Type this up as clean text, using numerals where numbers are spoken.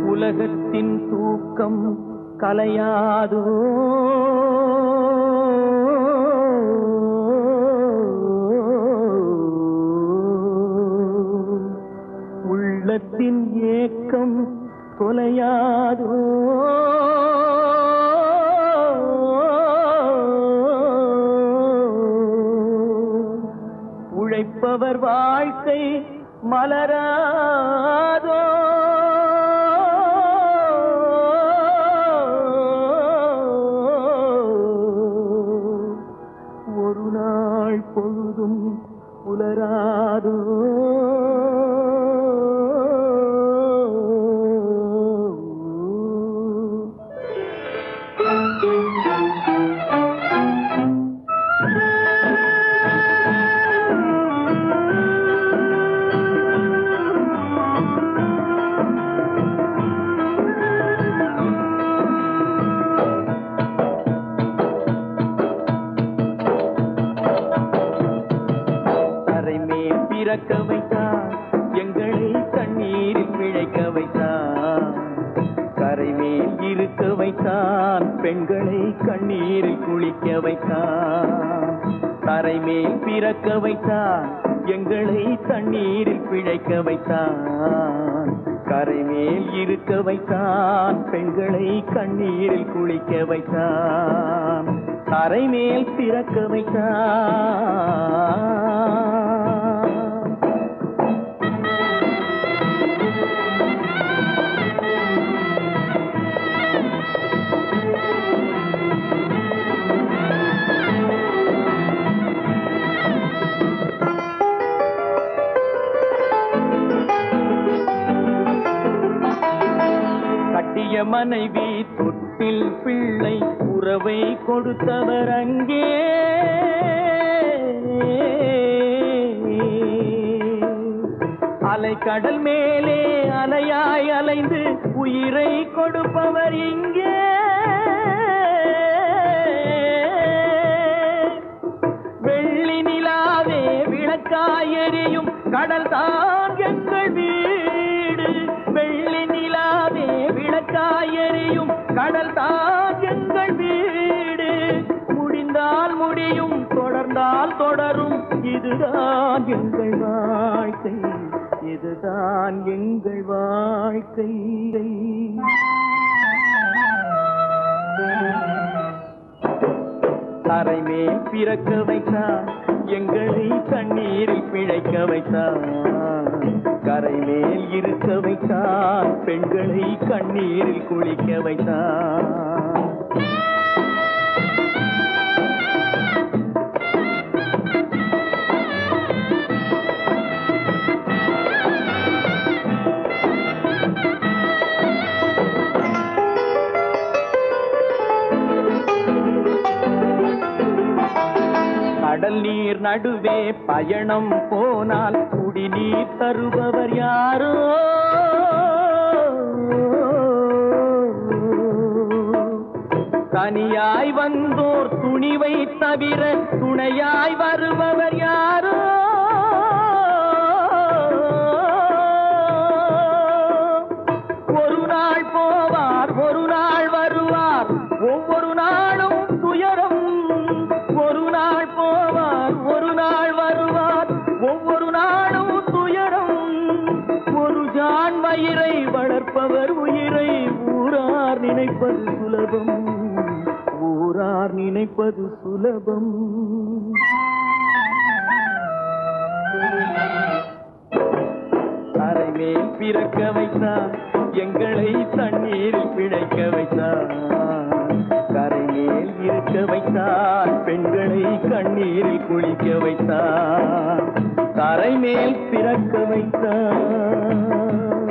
உலகத்தின் தூக்கம் கலையாதோ உள்ளத்தின் ஏக்கம் தொலையாதோ உழைப்பவர் வாழ்க்கை மலராதோ ஒரு நாள் பொழுதும் புலராதோ பிறக்க வைத்தான் எங்களை தண்ணீரில் பிழைக்க வைத்தான் கரைமேல் இருக்க வைத்தான் பெண்களை கண்ணீரில் குளிக்க வைத்தான் கரைமேல் பிறக்க வைத்தான் எங்களை தண்ணீரில் பிழைக்க வைத்தான் கரைமேல் இருக்க வைத்தான் பெண்களை கண்ணீரில் குளிக்க வைத்தான் கரைமேல் பிறக்க வைத்தான் மனைவி தொட்டில் பிள்ளை உறவை கொடுத்தவர் அங்கே அலைக்கடல் மேலே அலையாய் அலைந்து உயிரை கொடுப்பவர் இங்கே வெள்ளி நிலாவே விளக்காய் எரியும் கடல் தான் எங்கள் வீடு வெள்ளி நிலாவே விளக்காயறியும் கடல் தான் எங்கள் வீடு முடிந்தால் முடியும் தொடர்ந்தால் தொடரும் இதுதான் எங்கள் வாழ்க்கை இதுதான் எங்கள் வாழ்க்கை தரைமேல் பிறக்க வைத்தான் எங்களை தண்ணீரில் பிழைக்க வைத்தான் கரைமேல் இருக்க வைத்தான் பெண்களை கண்ணீரில் குளிக்க வைத்தான் கடல் நீர் நடுவே பயணம் போனால் குடிநீர் தருபவர் யாரோ தனியாய் வந்தோர் துணிவை தவிர துணையாய் வருபவர் யாரோ ஒரு நாள் போவார் ஒரு நாள் வருவார் ஒவ்வொரு நாளும் துயரம் ஒரு நாள் போவார் ஒரு நாள் வருவார் ஒவ்வொரு நாளும் துயரம் ஒரு ஜான் வயிறை வளர்ப்பவர் உயிரை ஊரார் நினைப்பது சுலபம் ஊரார் நினைப்பது சுலபம் கரைமேல் பிறக்க வைத்தான் எங்களை தண்ணீரில் பிழைக்க வைத்தான் கரைமேல் இருக்க வைத்தான் பெண்களை கண்ணீரில் குளிக்க வைத்தான் கரைமேல் பிறக்க வைத்தான்